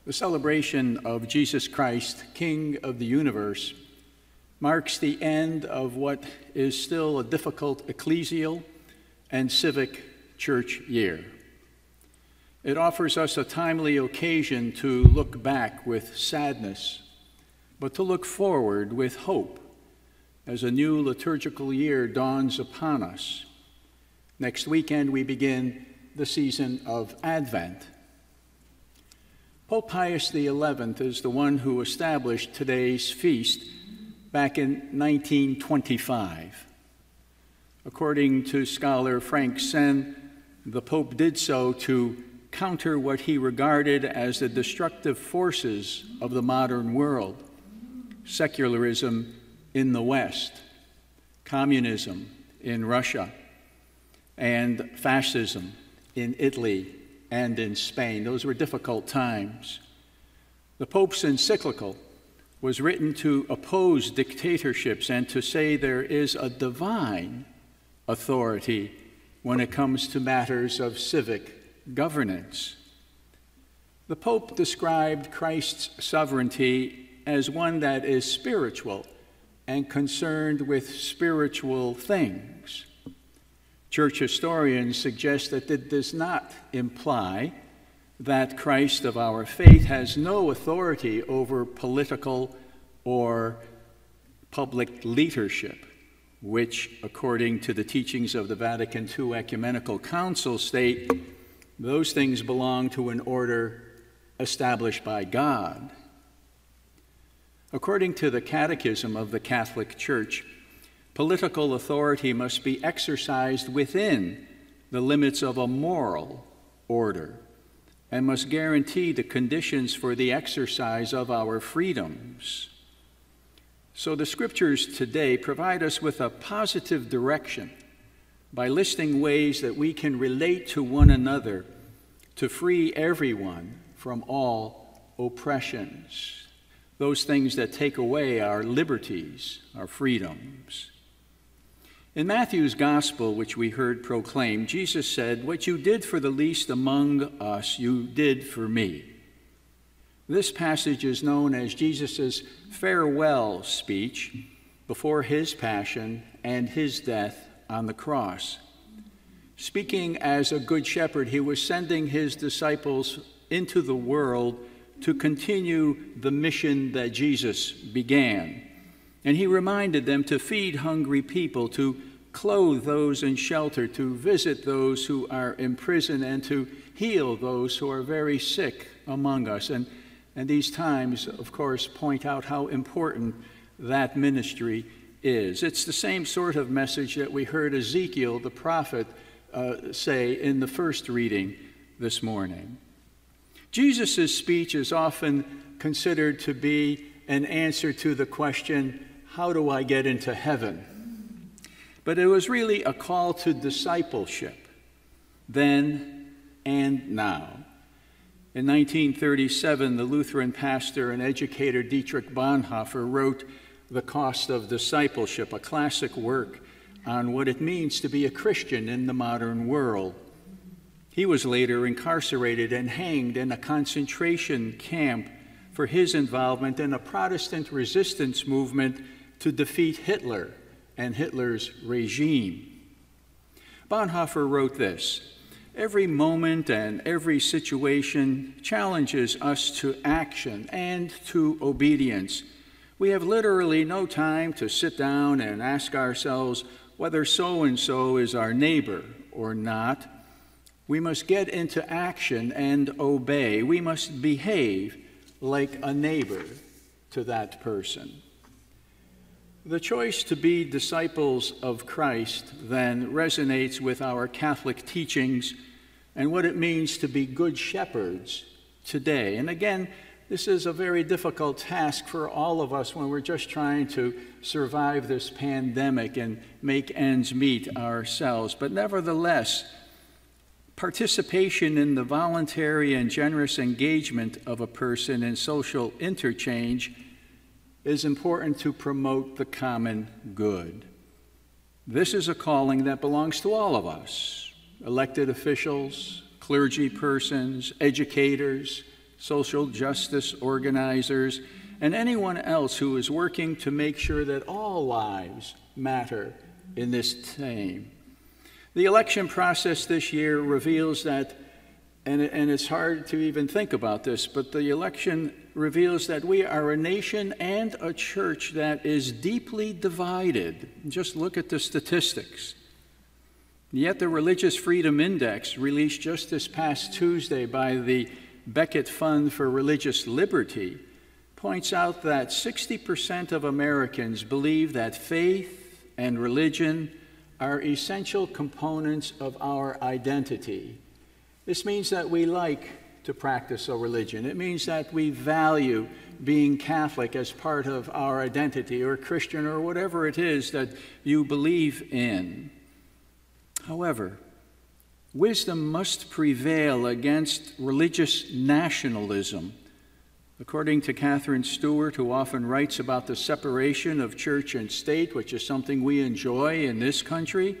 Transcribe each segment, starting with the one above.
The celebration of Jesus Christ, King of the universe, marks the end of what is still a difficult ecclesial and civic church year. It offers us a timely occasion to look back with sadness, but to look forward with hope as a new liturgical year dawns upon us. Next weekend, we begin the season of Advent. Pope Pius XI is the one who established today's feast back in 1925. According to scholar Frank Sen, the Pope did so to counter what he regarded as the destructive forces of the modern world: secularism in the West, communism in Russia, and fascism in Italy and in Spain. Those were difficult times. The Pope's encyclical was written to oppose dictatorships and to say there is a divine authority when it comes to matters of civic governance. The Pope described Christ's sovereignty as one that is spiritual and concerned with spiritual things. Church historians suggest that it does not imply that Christ of our faith has no authority over political or public leadership, which, according to the teachings of the Vatican II Ecumenical Council, state those things belong to an order established by God. According to the Catechism of the Catholic Church, political authority must be exercised within the limits of a moral order and must guarantee the conditions for the exercise of our freedoms. So the scriptures today provide us with a positive direction by listing ways that we can relate to one another to free everyone from all oppressions, those things that take away our liberties, our freedoms. In Matthew's gospel, which we heard proclaimed, Jesus said, "What you did for the least among us, you did for me." This passage is known as Jesus' farewell speech before his passion and his death on the cross. Speaking as a good shepherd, he was sending his disciples into the world to continue the mission that Jesus began. And he reminded them to feed hungry people, to clothe those in shelter, to visit those who are in prison, and to heal those who are very sick among us. And these times, of course, point out how important that ministry is. It's the same sort of message that we heard Ezekiel, the prophet, say in the first reading this morning. Jesus' speech is often considered to be an answer to the question, how do I get into heaven? But it was really a call to discipleship, then and now. In 1937, the Lutheran pastor and educator Dietrich Bonhoeffer wrote The Cost of Discipleship, a classic work on what it means to be a Christian in the modern world. He was later incarcerated and hanged in a concentration camp for his involvement in a Protestant resistance movement to defeat Hitler and Hitler's regime. Bonhoeffer wrote this: "Every moment and every situation challenges us to action and to obedience. We have literally no time to sit down and ask ourselves whether so-and-so is our neighbor or not. We must get into action and obey. We must behave like a neighbor to that person." The choice to be disciples of Christ then resonates with our Catholic teachings and what it means to be good shepherds today. And again, this is a very difficult task for all of us when we're just trying to survive this pandemic and make ends meet ourselves. But nevertheless, participation in the voluntary and generous engagement of a person in social interchange is important to promote the common good. This is a calling that belongs to all of us: elected officials, clergy persons, educators, social justice organizers, and anyone else who is working to make sure that all lives matter in this time. The election process this year reveals that, and it's hard to even think about this, but the election reveals that we are a nation and a church that is deeply divided. Just look at the statistics. Yet the Religious Freedom Index, released just this past Tuesday by the Beckett Fund for Religious Liberty, points out that 60% of Americans believe that faith and religion are essential components of our identity. This means that we like to practice a religion. It means that we value being Catholic as part of our identity, or Christian, or whatever it is that you believe in. However, wisdom must prevail against religious nationalism. According to Catherine Stewart, who often writes about the separation of church and state, which is something we enjoy in this country,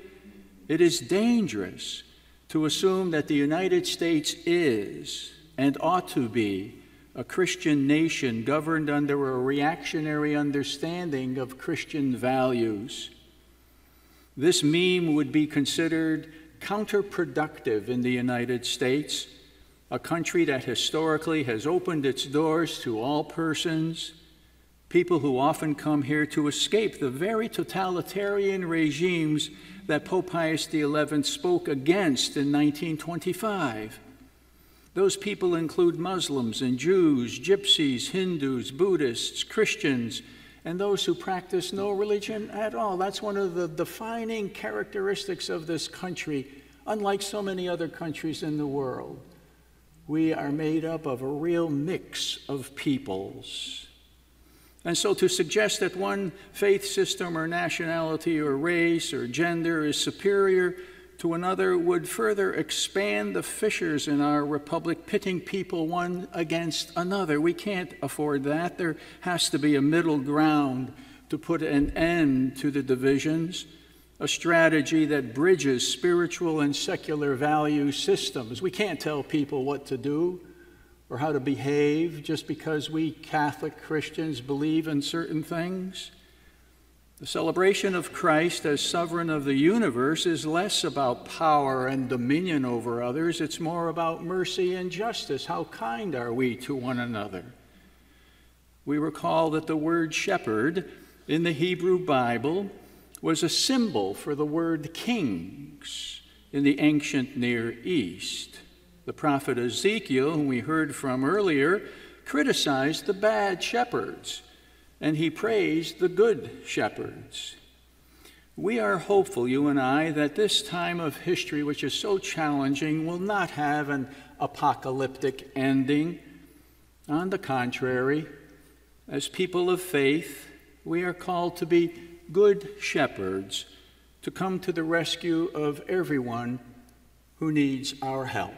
it is dangerous to assume that the United States is and ought to be a Christian nation governed under a reactionary understanding of Christian values. This meme would be considered counterproductive in the United States, a country that historically has opened its doors to all persons, people who often come here to escape the very totalitarian regimes that Pope Pius XI spoke against in 1925. Those people include Muslims and Jews, Gypsies, Hindus, Buddhists, Christians, and those who practice no religion at all. That's one of the defining characteristics of this country, unlike so many other countries in the world. We are made up of a real mix of peoples. And so to suggest that one faith system or nationality or race or gender is superior to another would further expand the fissures in our republic, pitting people one against another. We can't afford that. There has to be a middle ground to put an end to the divisions, a strategy that bridges spiritual and secular value systems. We can't tell people what to do or how to behave just because we Catholic Christians believe in certain things. The celebration of Christ as sovereign of the universe is less about power and dominion over others. It's more about mercy and justice. How kind are we to one another? We recall that the word shepherd in the Hebrew Bible was a symbol for the word kings in the ancient Near East. The prophet Ezekiel, whom we heard from earlier, criticized the bad shepherds, and he praised the good shepherds. We are hopeful, you and I, that this time of history, which is so challenging, will not have an apocalyptic ending. On the contrary, as people of faith, we are called to be good shepherds, to come to the rescue of everyone who needs our help.